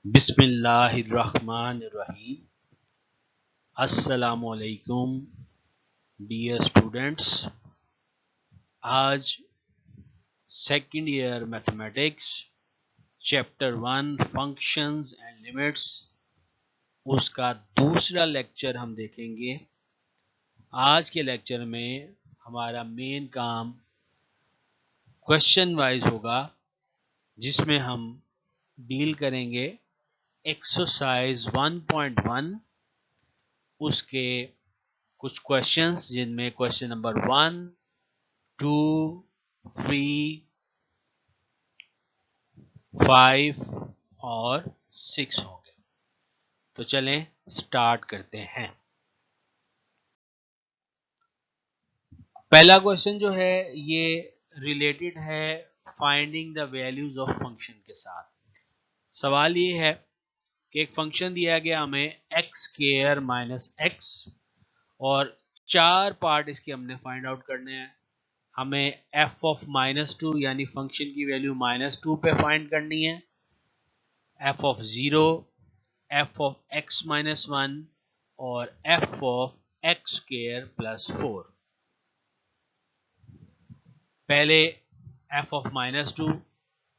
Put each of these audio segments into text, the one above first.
बिस्मिल्लाहिर्रहमानिर्रहीम। अस्सलामुअलैकुम dear students. आज second year mathematics chapter 1 functions and limits उसका दूसरा लेक्चर हम देखेंगे। आज के लेक्चर में हमारा मेन काम क्वेश्चन वाइज होगा, जिसमें हम डील करेंगे एक्सरसाइज 1.1 उसके कुछ क्वेश्चंस, जिनमें क्वेश्चन नंबर 1, 2, 3, 5 और 6 होंगे। तो चलें स्टार्ट करते हैं। पहला क्वेश्चन जो है ये रिलेटेड है finding the values of function के साथ। सवाल ये है कि एक फंक्शन दिया गया हमें एक्स स्क्वायर माइनस एक्स, और 4 पार्ट इसके हमने फाइंड आउट करने हैं। हमें f ऑफ -2 यानी फंक्शन की वैल्यू -2 पे फाइंड करनी है, f of 0, f of x minus 1 और f of x square plus 4। पहले f of -2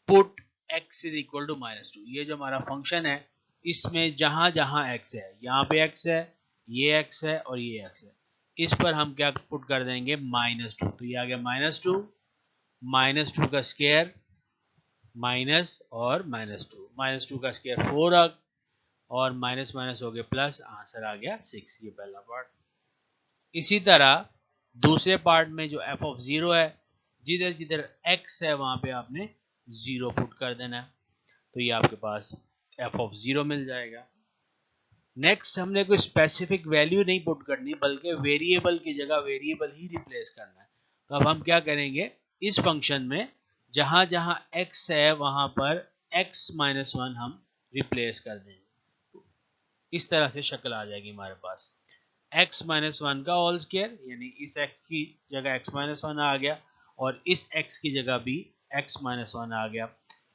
put x is equal to -2। ये जो हमारा फंक्शन है इसमें जहां जहां x है, यहाँ पे x है, ये x है और ये x है, इस पर हम क्या पुट कर देंगे -2। तो ये आ गया -2 का स्क्वायर माइनस और -2 का स्क्वायर 4 और माइनस माइनस हो गया प्लस, आंसर आ गया 6। ये पहला पार्ट। इसी तरह दूसरे पार्ट में जो f ऑफ 0 है, जिधर जिधर x है वहां पे आपने 0 पुट कर देना है, तो ये आपके पास f ऑफ 0 मिल जाएगा। नेक्स्ट हमने कोई स्पेसिफिक वैल्यू नहीं पुट करनी, बल्कि वेरिएबल की जगह वेरिएबल ही रिप्लेस करना है। तो अब हम क्या करेंगे, इस फंक्शन में जहां जहां x है वहां पर x माइनस 1 हम रिप्लेस कर देंगे। इस तरह से शक्ल आ जाएगी हमारे पास x माइनस 1 का होल स्क्वायर, यानी इस x की जगह x माइनस 1 आ गया और इस x की जगह भी x माइनस 1 आ गया।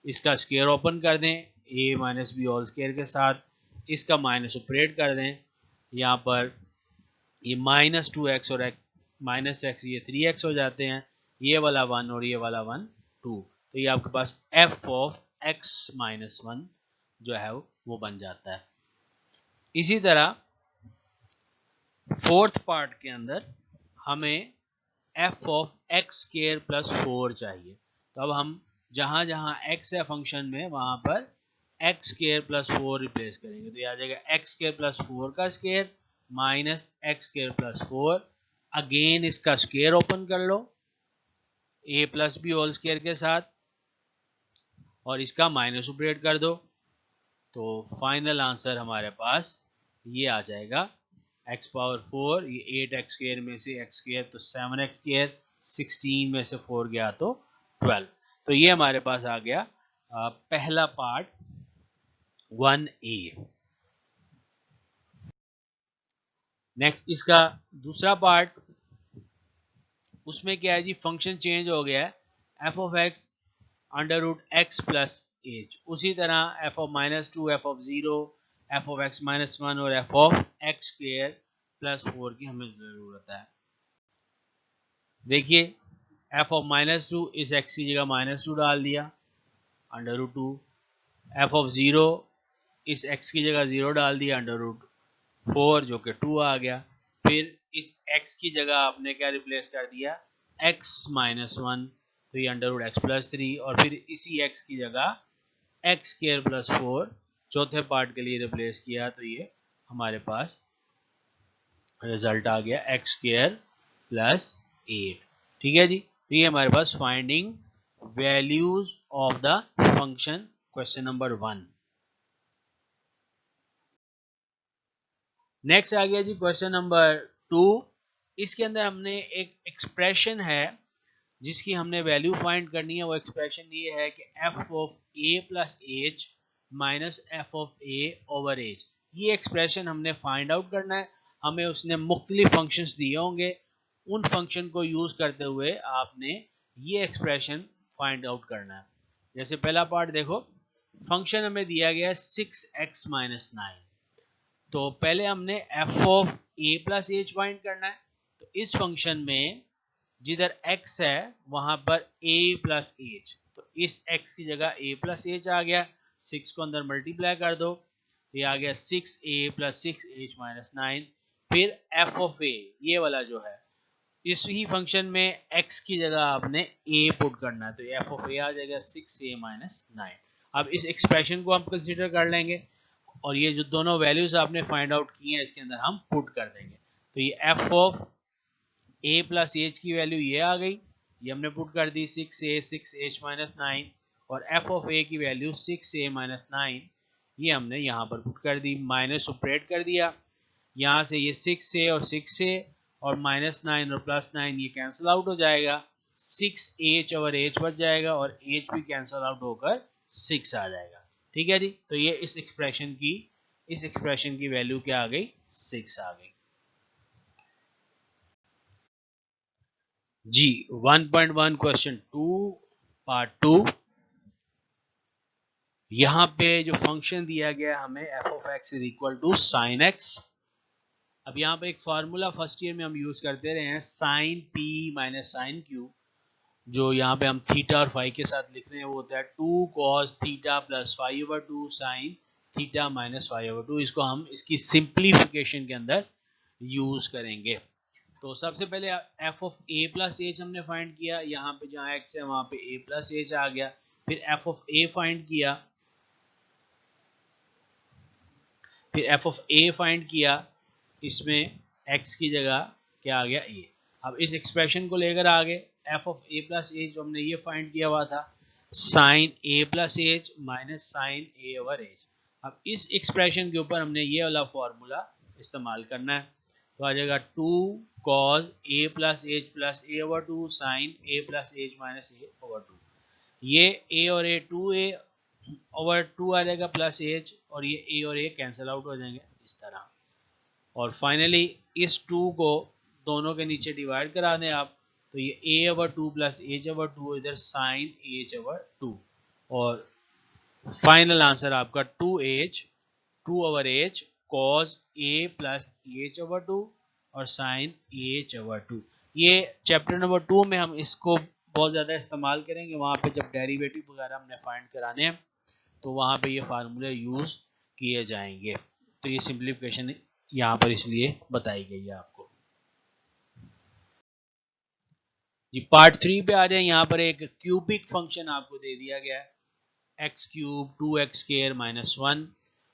इसका स्क्वायर ओपन कर दें a minus b whole square के साथ, इसका माइनस ऑपरेट कर दें, यहाँ पर ये -2x और -x ये 3x हो जाते हैं, ये वाला 1 और ये वाला 1 2। तो ये आपके पास f ऑफ x माइनस 1 जो है वो बन जाता है। इसी तरह फोर्थ पार्ट के अंदर हमें f of x square plus 4 चाहिए। तो अब हम जहां जहां x है फंक्शन में वहां पर x स्क्वायर प्लस 4 रिप्लेस करेंगे, तो ये आ जाएगा x स्क्वायर प्लस 4 का square minus x square plus 4। Again इसका स्क्वायर ओपन कर लो a plus b whole square के साथ और इसका माइनस ऑपरेट कर दो, तो फाइनल आंसर हमारे पास ये आ जाएगा x पावर 4, ये 8x स्क्वायर में से x स्क्वायर तो 7x स्क्वायर, 16 में से 4 गया तो 12। तो ये हमारे पास आ गया पहला पार्ट 1a। नेक्स्ट इसका दूसरा पार्ट, उसमें क्या है जी, फंक्शन चेंज हो गया है, f of x under root x plus h. उसी तरह f of -2, f of 0, f of x minus 1 और f of x square plus 4 की हमें जरूरत है। देखिए f ऑफ -2 इस x की जगह -2 डाल दिया अंडर रूट 2, f ऑफ 0 इस x की जगह 0 डाल दिया अंडर रूट 4 जो कि 2 आ गया। फिर इस x की जगह आपने क्या रिप्लेस कर दिया x माइनस 1, तो ये अंडर रूट x प्लस 3, और फिर इसी x की जगह x स्क्वायर प्लस 4 चौथे पार्ट के लिए रिप्लेस किया, तो ये हमारे पास रिजल्ट आ गया x स्क्वायर प्लस 8। ठीक है जी, तो ये हमारे पास finding values of the function question number 1। Next आ गया जी क्वेश्चन नंबर 2। इसके अंदर हमने एक एक्सप्रेशन है जिसकी हमने वैल्यू फाइंड करनी है। वो एक्सप्रेशन ये है कि f of a plus h minus F of a over H. ये एक्सप्रेशन हमने फाइंड आउट करना है। हमें उसने मुख्तलिफ फंक्शंस दिए होंगे, उन फंक्शन को यूज करते हुए आपने ये एक्सप्रेशन फाइंड आउट करना है। जैसे पहला पार्ट देखो, फंक्शन हमें दिया गया है 6x माइनस 9। तो पहले हमने f of a plus H find करना है। तो इस फंक्शन में जिधर x है वहां पर a प्लस एच, तो इस x की जगह a प्लस एच आ गया, 6 को अंदर मल्टीप्लाई कर दो, ये आ गया 6a प्लस 6h माइनस 9। फिर f ऑफ a, ये वाला जो है, इस ही फंक्शन में x की जगह आपने a पुट करना है, तो f ऑफ a आ जाएगा 6a माइनस 9। अब इस एक्सप्रेशन को हम कंसीडर कर लेंगे और ये जो दोनों वैल्यूज आपने फाइंड आउट की हैं इसके अंदर हम पुट कर देंगे। तो ये f of a plus H की वैल्यू ये आ गई, ये हमने पुट कर दी 6a 6h माइनस 9, और f ऑफ a की वैल्यू 6a माइनस 9 ये हमने यहाँ पर पुट कर दी, माइनस ऑपरेट कर दिया, यहाँ से ये 6a और 6a और माइनस 9 और प्लस 9 ये कैंसिल आउट हो जाएगा, 6h और h बच जाएगा और h भी कैंसिल आउट होकर 6 आ जाएगा। ठीक है जी, तो ये इस एक्सप्रेशन की वैल्यू क्या आ गई, 6 आ गई जी। 1.1 क्वेश्चन 2 पार्ट 2। यहाँ पे जो फंक्शन दिया गया हमें f of x is equal to sine x. अब यहाँ पे एक फार्मूला फर्स्ट ईयर में हम यूज करते रहे हैं, sine p minus sine q, जो यहाँ पे हम थीटा और फाई के साथ लिख रहे हैं वो होता है 2 cos theta plus phi over 2 sine theta minus phi over 2। इसको हम इसकी सिंप्लीफिकेशन के अंदर यूज करेंगे। तो सबसे पहले f of a plus H हमने फाइंड किया, यहाँ पे जहाँ x है वहाँ पे a प्लस एच आ गया। फिर f ऑफ a फाइंड किया, फिर f ऑफ a फाइंड किया, इसमें x की जगह क्या आ गया, a। अब इस एक्सप्रेशन को लेकर आगे f of a plus h जो हमने ये फाइंड किया हुआ था, sine a plus h minus sine a over h. अब इस एक्सप्रेशन के ऊपर हमने ये वाला फॉर्मूला इस्तेमाल करना है, तो आ जाएगा 2 cos a plus a over 2 sine a plus h minus a over 2। ये a और a 2a ओवर 2 आ जाएगा प्लस एच, और ये a और a कैंसिल आउट हो जाएंगे इस तरह। और फाइनली इस 2 को दोनों के नीचे डिवाइड करा दें आप, तो ये a over 2 plus H over 2, इधर साइन एच ओवर 2, और फाइनल आंसर आपका 2 over H cos a plus H over 2 और साइन एच ओवर 2। ये चैप्टर नंबर 2 में हम इसको बहुत ज़्यादा इस्तेमाल करेंगे, वहाँ पे जब डेरिवेटिव वगैरह हमने फाइंड कराने हैं तो वहाँ पे ये फार्मूले यूज़ किए जाएंगे। तो ये सिंप्लीफिकेशन यहाँ पर इसलिए बताई गई है आपको जी। पार्ट 3 पे आ जाए, यहाँ पर एक क्यूबिक फंक्शन आपको दे दिया गया है, x cube 2x square minus 1,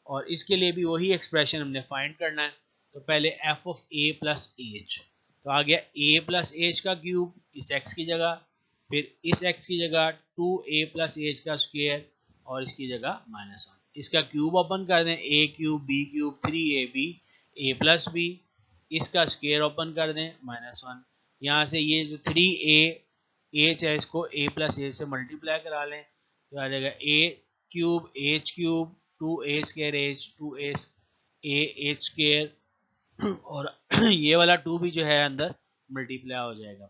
और इसके लिए भी वही एक्सप्रेशन हमने फाइंड करना है। तो पहले f of a plus H, तो आ गया a प्लस एच का क्यूब इस x की जगह, फिर इस x की जगह 2a प्लस एच का स्क्वायर और इसकी जगह माइनस 1। इसका क्यूब ओपन कर दें, a cube b cube 3ab a plus b, इसका स्क्वायर ओपन कर दें माइनस 1। यहाँ से ये जो 3a h है इसको a प्लस एच से मल्टीप्लाई करा लें, तो आ जाएगा a cube H cube 2a square H 2a H square, और ये वाला 2 भी जो है अंदर मल्टीप्लाई हो जाएगा।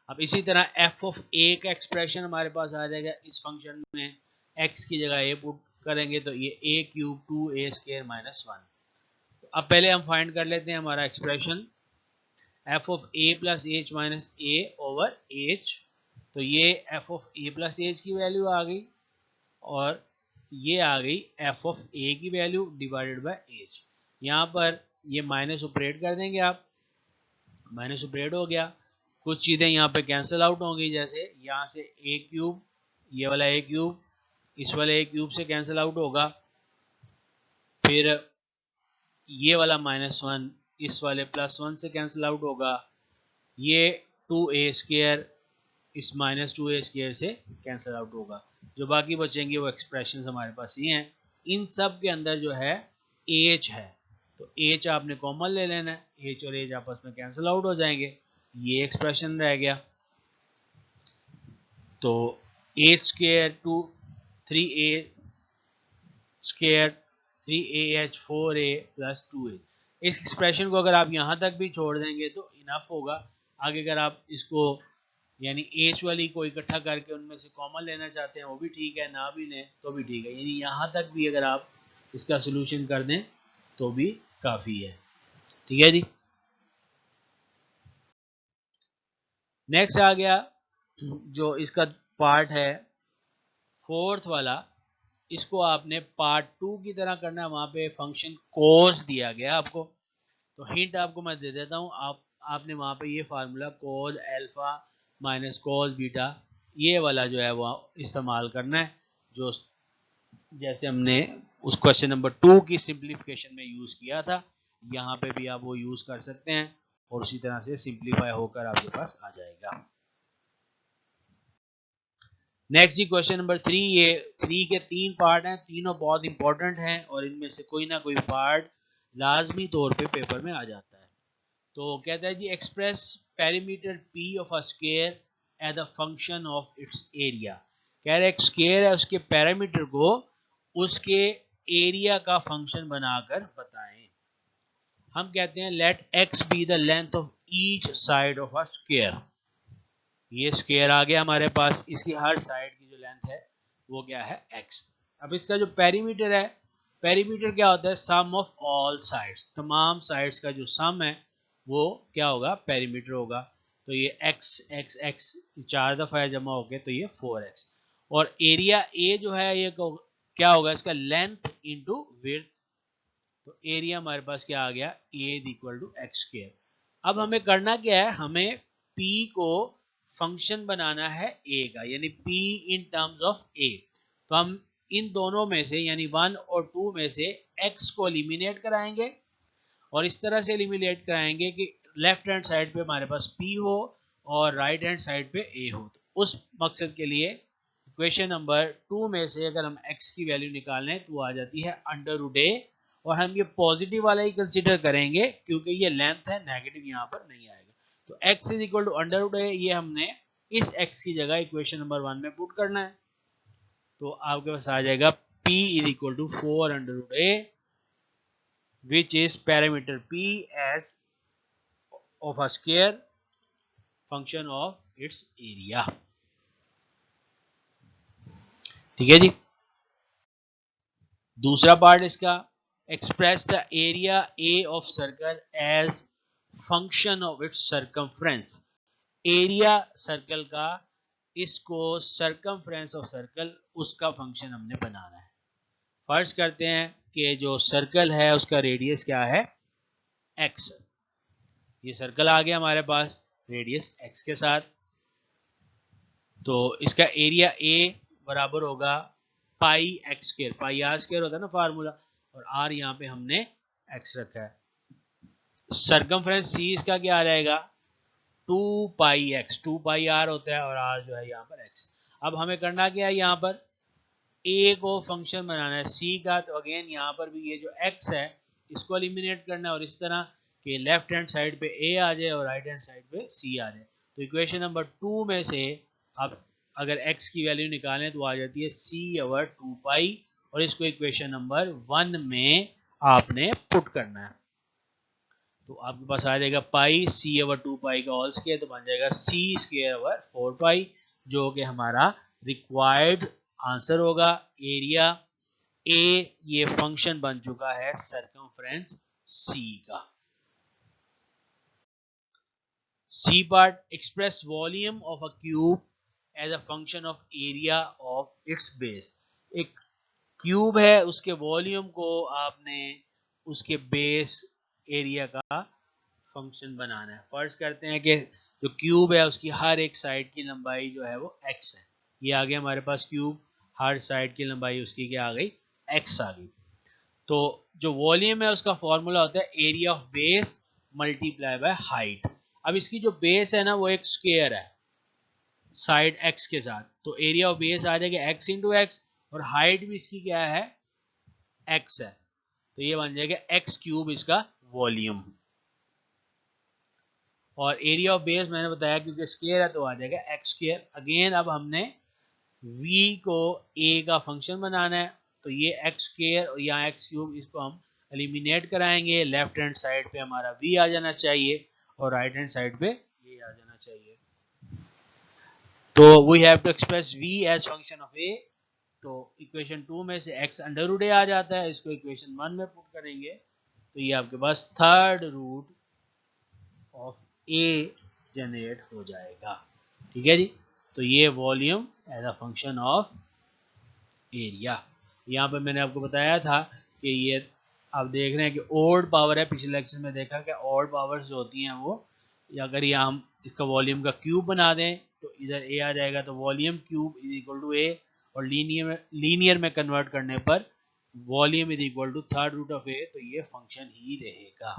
अब इसी तरह f ऑफ a का एक्सप्रेशन हमारे पास आ जाएगा, इस फंक्शन में x की जगह a पुट करेंगे तो ये a cube 2a square minus 1। तो अब पहले हम फाइंड कर लेते हैं हमारा expression f of a plus h minus a over h। तो ये f of a plus H की वैल्यू आ गई, और ये आ गई f ऑफ a की वैल्यू डिवाइडेड बाय h। यहाँ पर ये माइनस ऑपरेट कर देंगे आप, माइनस ऑपरेट हो गया, कुछ चीज़ें यहाँ पे कैंसिल आउट होंगी, जैसे यहाँ से a क्यूब, ये वाला a क्यूब इस वाले a क्यूब से कैंसिल आउट होगा, फिर ये वाला माइनस 1 इस वाले प्लस 1 से कैंसिल आउट होगा, ये 2a स्क्वायर इस माइनस 2a स्क्वायर से कैंसिल आउट होगा, जो बाकी बचेंगे वो एक्सप्रेशन हमारे पास ये हैं। इन सब के अंदर जो है h है, तो h आपने कॉमन ले लेना है, h और h आपस में कैंसिल आउट हो जाएंगे, ये एक्सप्रेशन रह गया। तो a square 3a square 3ah 4a plus 2a, इस एक्सप्रेशन को अगर आप यहाँ तक भी छोड़ देंगे तो इनफ होगा। आगे अगर आप इसको यानी एच वाली को इकट्ठा करके उनमें से कॉमन लेना चाहते हैं वो भी ठीक है, ना भी लें तो भी ठीक है, यानी यहाँ तक भी अगर आप इसका सोल्यूशन कर दें तो भी काफ़ी है। ठीक है जी। नेक्स्ट आ गया जो इसका पार्ट है फोर्थ वाला, इसको आपने पार्ट 2 की तरह करना है। वहाँ पे फंक्शन कोस दिया गया आपको, तो हिंट आपको मैं दे देता हूँ। आपने वहाँ पे ये formula cos alpha minus cos beta ये वाला जो है वो इस्तेमाल करना है, जो जैसे हमने उस क्वेश्चन नंबर 2 की सिंप्लीफिकेशन में यूज़ किया था, यहाँ पे भी आप वो यूज़ कर सकते हैं और उसी तरह से सिंप्लीफाई होकर आपके पास आ जाएगा। नेक्स्ट जी क्वेश्चन नंबर 3, ये 3 के 3 पार्ट हैं, तीनों बहुत इंपॉर्टेंट हैं और इनमें से कोई ना कोई पार्ट लाजमी तौर पे पेपर में आ जाता है। तो कहता है जी express perimeter P of a square as a function of its area. कह रहे एक स्क्वायर है उसके पैरामीटर को उसके एरिया का फंक्शन बनाकर बताएं। हम कहते हैं let x be the length of each side of a square. ये स्क्वायर आ गया हमारे पास, इसकी हर साइड की जो लेंथ है वो क्या है x। अब इसका जो पेरीमीटर है, पेरीमीटर क्या होता है सम ऑफ ऑल साइड्स, तमाम साइड्स का जो सम है वो क्या होगा पेरीमीटर होगा। तो ये x x x 4 दफा है जमा हो गए तो ये 4x। और एरिया a जो है ये क्या होगा इसका लेंथ इंटू विड्थ। तो एरिया हमारे पास क्या आ गया a equal to x square. अब हमें करना क्या है, हमें p को फंक्शन बनाना है a का, यानी p in terms of a। तो हम इन दोनों में से यानी 1 और 2 में से x को एलिमिनेट कराएंगे और इस तरह से एलिमिनेट कराएंगे कि लेफ्ट हैंड साइड पे हमारे पास p हो और राइट हैंड साइड पे a हो। तो उस मकसद के लिए इक्वेशन नंबर 2 में से अगर हम x की वैल्यू निकालें तो आ जाती है अंडर रूट a, और हम ये पॉजिटिव वाला ही कंसीडर करेंगे क्योंकि ये लेंथ है, नेगेटिव यहाँ पर नहीं आएगा। तो x is equal to under root a, ये हमने इस x की जगह इक्वेशन नंबर 1 में पुट करना है। तो आपके पास आ जाएगा p is equal to 4 under root a which is parameter p as of a square function of its area। ठीक है जी। दूसरा पार्ट इसका express the area a of circle as function of its circumference. Area circle का, इसको circumference of circle उसका function हमने बनाना है। फर्ज करते हैं कि जो सर्कल है उसका रेडियस क्या है x। ये सर्कल आ गया हमारे पास रेडियस x के साथ, तो इसका एरिया a बराबर होगा pi X square, pi R square होता है ना फार्मूला, और r यहाँ पे हमने x रखा है। सर्कमफ्रेंस c इसका क्या आ जाएगा 2 पाई एक्स, 2 पाई आर होता है और r जो है यहाँ पर x। अब हमें करना क्या है, यहाँ पर a को फंक्शन बनाना है c का, तो अगेन यहाँ पर भी ये जो x है इसको एलिमिनेट करना है और इस तरह कि लेफ्ट हैंड साइड पे a आ जाए और राइट हैंड साइड पे c आ जाए। तो इक्वेशन नंबर 2 में से आप अगर x की वैल्यू निकालें तो आ जाती है c ओवर 2 पाई, और इसको इक्वेशन नंबर 1 में आपने पुट करना है। तो आपके पास आ जाएगा पाई c ओवर 2 पाई का होल स्क्वायर, तो बन जाएगा c स्क्वायर ओवर 4 पाई, जो कि हमारा रिक्वायर्ड आंसर होगा। एरिया a ये फंक्शन बन चुका है सर्कमफ्रेंस c का। C part express volume of a cube as a function of area of its base. एक क्यूब है उसके वॉल्यूम को आपने उसके बेस एरिया का फंक्शन बनाना है। फर्ज करते हैं कि जो क्यूब है उसकी हर एक साइड की लंबाई जो है वो x है। ये आ गया हमारे पास क्यूब, हर साइड की लंबाई उसकी क्या आ गई x आ गई। तो जो वॉल्यूम है उसका फॉर्मूला होता है area of base multiply by height. अब इसकी जो बेस है ना वो एक स्क्वायर है साइड x के साथ, तो एरिया ऑफ बेस आ जाएगा x इंटू एक्स, और हाइट भी इसकी क्या है x है, तो ये बन जाएगा x क्यूब इसका वॉल्यूम। और एरिया ऑफ बेस मैंने बताया क्योंकि स्क्वायर है तो आ जाएगा एक्स स्क्वायर। अगेन अब हमने v को a का फंक्शन बनाना है, तो ये एक्स स्क्वायर और यहाँ एक्स क्यूब, इसको हम एलिमिनेट कराएंगे। लेफ्ट हैंड साइड पे हमारा v आ जाना चाहिए और राइट हैंड साइड पे ये आ जाना चाहिए। तो we have to express v as function of a। तो इक्वेशन 2 में से x अंडर रूट a आ जाता है, इसको इक्वेशन 1 में पुट करेंगे तो ये आपके पास third root of a generate हो जाएगा। ठीक है जी। तो ये volume as a function of area. यहाँ पे मैंने आपको बताया था कि ये आप देख रहे हैं कि ओड पावर है, पिछले लेक्चर में देखा कि ओड पावर्स जो होती हैं वो, अगर ये हम इसका वॉल्यूम का क्यूब बना दें तो इधर ए आ जाएगा, तो volume cube is equal to A, और लीनियर में कन्वर्ट करने पर volume is equal to third root of A, तो ये फंक्शन ही रहेगा।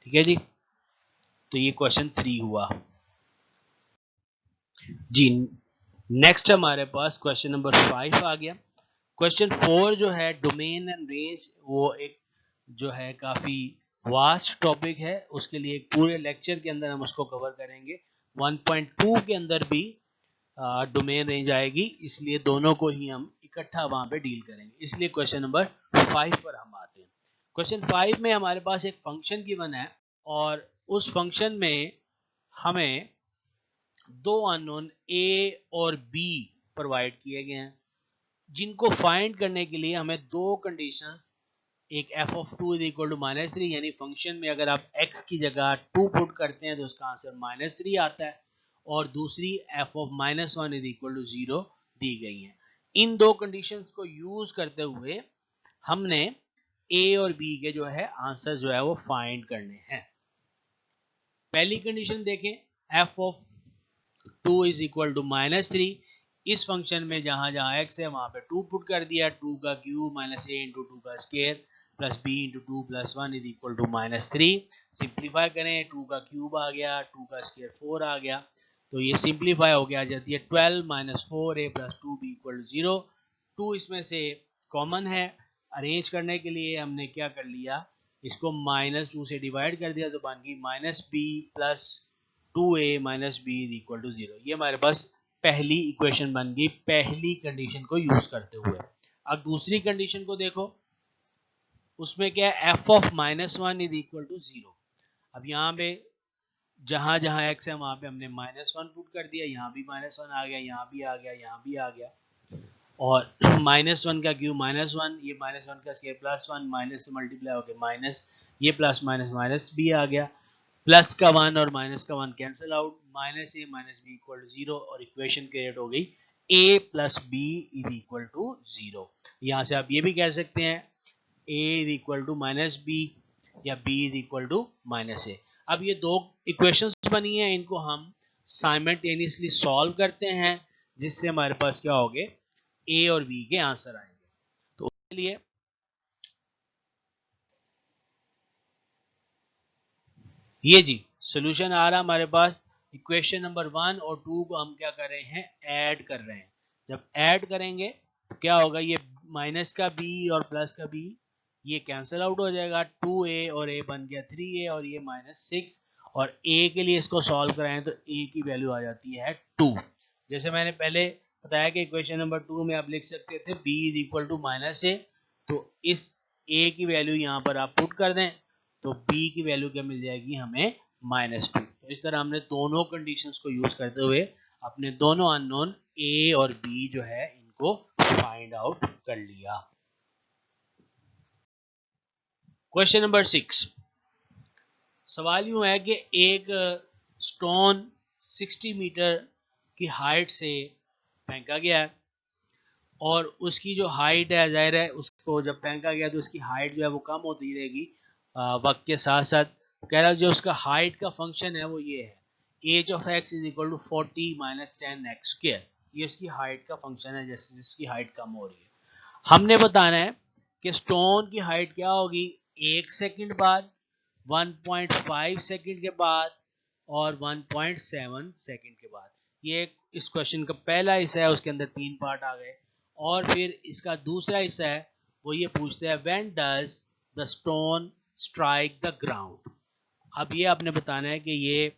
ठीक है जी। तो ये क्वेश्चन 3 हुआ जी। नेक्स्ट हमारे पास क्वेश्चन नंबर 5 आ गया। क्वेश्चन 4 जो है डोमेन एंड रेंज, वो एक जो है काफी वास्ट टॉपिक है, उसके लिए एक पूरे लेक्चर के अंदर हम उसको कवर करेंगे। 1.2 के अंदर भी डोमेन रेंज आएगी, इसलिए दोनों को ही हम इकट्ठा वहां पे डील करेंगे। इसलिए क्वेश्चन नंबर 5 पर हम आते हैं। क्वेश्चन 5 में हमारे पास एक फंक्शन गिवन है और उस फंक्शन में हमें दो अननोन ए और बी प्रोवाइड किए गए हैं, जिनको फाइंड करने के लिए हमें दो कंडीशंस, एक f of two is equal to -3, यानी फंक्शन में अगर आप x की जगह 2 पुट करते हैं तो उसका आंसर -3 आता है, और दूसरी f of -1 is equal to 0 दी गई है। इन दो कंडीशंस को यूज करते हुए हमने a और b के जो है आंसर जो है वो फाइंड करने हैं। पहली कंडीशन देखें, f of 2 is equal to -3। इस फंक्शन में जहां जहां x है वहां पे 2 पुट कर दिया, 2 का क्यूब माइनस a इंटू 2 का square plus b into 2 plus 1 is equal to -3। Simplify करें, 2 का क्यूब आ गया, 2 का स्केयर 4 आ गया, तो ये सिंप्लीफाई हो गया, आ जाती है 12 minus 4a plus 2b equal to 0। 2 इसमें से कॉमन है, अरेंज करने के लिए हमने क्या कर लिया, इसको -2 से डिवाइड कर दिया, तो बन गई -b plus 2a minus b is equal to 0। ये हमारे पास पहली इक्वेशन बन गई, पहली कंडीशन को यूज करते हुए। अब दूसरी कंडीशन को देखो, उसमें क्या है, f of -1 is equal to 0। अब यहाँ पे जहां जहां x है वहां पे हमने -1 पुट कर दिया, यहाँ भी -1 आ गया, यहाँ भी आ गया, यहाँ भी आ गया, और -1 का क्यूब -1, ये -1 का स्केयर +1, माइनस से मल्टीप्लाई हो गया माइनस, ये प्लस माइनस माइनस भी आ गया, प्लस का 1 और माइनस का 1 cancel out, -a minus b equal to 0, और इक्वेशन क्रिएट हो गई a plus b is equal to 0। यहाँ से आप ये भी कह सकते हैं a is equal to minus B या b is equal to minus A. अब ये दो इक्वेशंस बनी हैं, इनको हम साइमल्टेनियसली सॉल्व करते हैं, जिससे हमारे पास क्या होंगे, ए और बी के आंसर आएंगे। तो उसके लिए ये जी सॉल्यूशन आ रहा हमारे पास, इक्वेशन नंबर 1 और 2 को हम क्या कर रहे हैं, ऐड कर रहे हैं। जब ऐड करेंगे तो क्या होगा, ये माइनस का b और प्लस का b ये कैंसिल आउट हो जाएगा, 2a और a बन गया 3a, और ये -6, और a के लिए इसको सॉल्व कराएं तो a की वैल्यू आ जाती है 2। जैसे मैंने पहले बताया कि इक्वेशन नंबर 2 में आप लिख सकते थे b is equal to -a, तो इस a की वैल्यू यहाँ पर आप पुट कर दें तो b की वैल्यू क्या मिल जाएगी हमें, -2। तो इस तरह हमने दोनों कंडीशंस को यूज करते हुए अपने दोनों अननोन a और b जो है इनको फाइंड आउट कर लिया। क्वेश्चन नंबर 6, सवाल यूं है कि एक स्टोन 60 मीटर की हाइट से फेंका गया है, और उसकी जो हाइट है, जाहिर है उसको जब फेंका गया तो उसकी हाइट जो है वो कम होती रहेगी वक्त के साथ साथ। कह रहा है जो उसका हाइट का फंक्शन है वो ये है, h of x is equal to 40 minus 10x square. ये उसकी हाइट का फंक्शन है, जैसे जिसकी हाइट कम हो रही है। हमने बताना है कि स्टोन की हाइट क्या होगी 1 सेकंड बाद, 1.5 सेकंड के बाद, और 1.7 सेकंड के बाद। ये इस क्वेश्चन का पहला हिस्सा है, उसके अंदर 3 पार्ट आ गए। और फिर इसका दूसरा हिस्सा है, वो ये पूछते हैं when does the stone strike the ground. अब ये आपने बताना है कि ये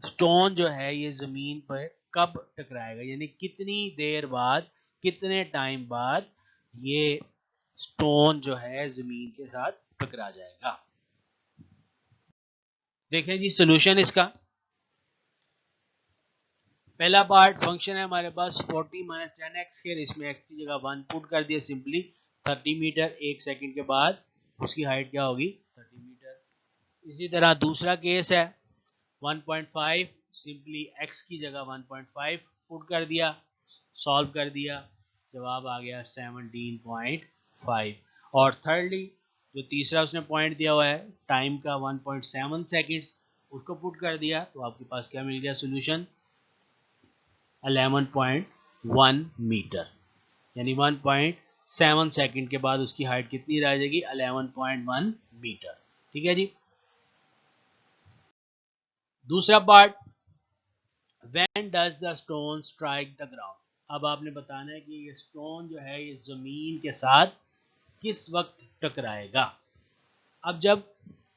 स्टोन जो है ये जमीन पर कब टकराएगा, यानी कितनी देर बाद, कितने टाइम बाद ये स्टोन जो है जमीन के साथ टकरा जाएगा। देखें जी सोल्यूशन इसका, पहला पार्ट फंक्शन है हमारे पास 40 माइनस 10x², इसमें x की जगह 1 पुट कर दिया सिंपली 30 मीटर, 1 सेकंड के बाद उसकी हाइट क्या होगी 30 मीटर। इसी तरह दूसरा केस है 1.5, सिंपली x की जगह 1.5 पुट कर दिया, सॉल्व कर दिया, जवाब आ गया 17.5। और थर्डली जो तीसरा उसने पॉइंट दिया हुआ है टाइम का 1.7 सेकेंड्स, उसको पुट कर दिया तो आपके पास क्या मिल गया सोल्यूशन 11.1 मीटर, यानी 1.7 सेकंड के बाद उसकी हाइट कितनी रह जाएगी 11.1 मीटर। ठीक है जी। दूसरा part, when does the stone strike the ground. अब आपने बताना है कि ये स्टोन जो है ये जमीन के साथ किस वक्त टकराएगा। अब जब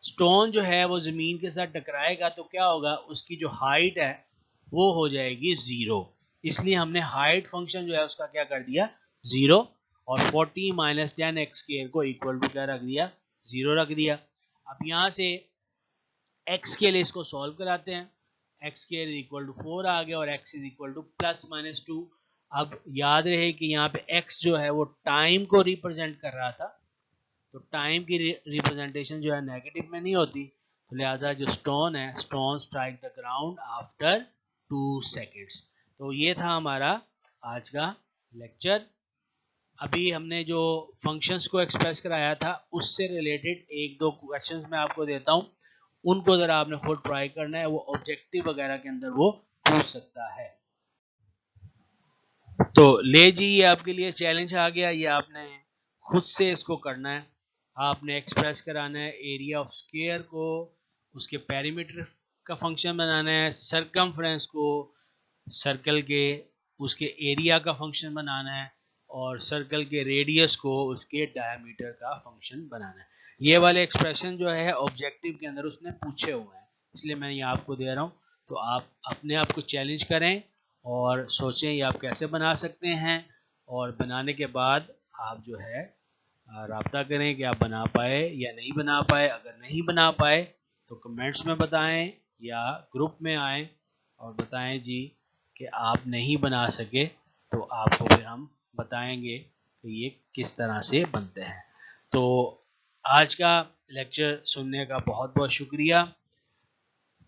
स्टोन जो है वो जमीन के साथ टकराएगा तो क्या होगा, उसकी जो हाइट है वो हो जाएगी 0, इसलिए हमने हाइट फंक्शन जो है उसका क्या कर दिया 0, और 40 माइनस 10x² को इक्वल टू क्या रख दिया 0 रख दिया। अब यहाँ से x के लिए इसको सॉल्व कराते हैं, x² इक्वल टू 4 आ गया और x is equal two plus minus 2। अब याद रहे कि यहाँ पे x जो है वो टाइम को रिप्रेजेंट कर रहा था, तो टाइम की रिप्रेजेंटेशन जो है नेगेटिव में नहीं होती, तो लिहाजा जो स्टोन है stone strike the ground after 2 seconds. तो ये था हमारा आज का लेक्चर। अभी हमने जो फंक्शंस को एक्सप्रेस कराया था उससे रिलेटेड एक दो क्वेश्चंस मैं आपको देता हूँ, उनको ज़रा आपने खुद ट्राई करना है, वो ऑब्जेक्टिव वगैरह के अंदर वो पूछ सकता है। तो ले जी, ये आपके लिए चैलेंज आ गया, ये आपने खुद से इसको करना है। आपने एक्सप्रेस कराना है एरिया ऑफ स्क्वायर को, उसके पेरीमीटर का फंक्शन बनाना है, सरकमफ्रेंस को सर्कल के उसके एरिया का फंक्शन बनाना है, और सर्कल के रेडियस को उसके डायमीटर का फंक्शन बनाना है। ये वाले एक्सप्रेशन जो है ऑब्जेक्टिव के अंदर उसने पूछे हुए हैं, इसलिए मैं ये आपको दे रहा हूँ। तो आप अपने आप को चैलेंज करें और सोचें ये आप कैसे बना सकते हैं, और बनाने के बाद आप जो है राब्ता करें कि आप बना पाए या नहीं बना पाए। अगर नहीं बना पाए तो कमेंट्स में बताएं या ग्रुप में आएँ और बताएं जी कि आप नहीं बना सके, तो आपको फिर हम बताएंगे कि ये किस तरह से बनते हैं। तो आज का लेक्चर सुनने का बहुत बहुत शुक्रिया।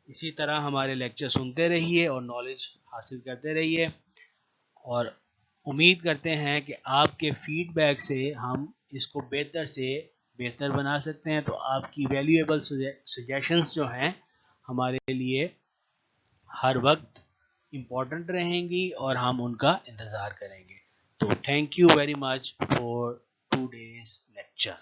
इसी तरह हमारे लेक्चर सुनते रहिए और नॉलेज हासिल करते रहिए, और उम्मीद करते हैं कि आपके फीडबैक से हम इसको बेहतर से बेहतर बना सकते हैं। तो आपकी वैल्यूएबल सजेशंस जो हैं हमारे लिए हर वक्त इम्पोर्टेंट रहेंगी और हम उनका इंतज़ार करेंगे। तो thank you very much for today's lecture.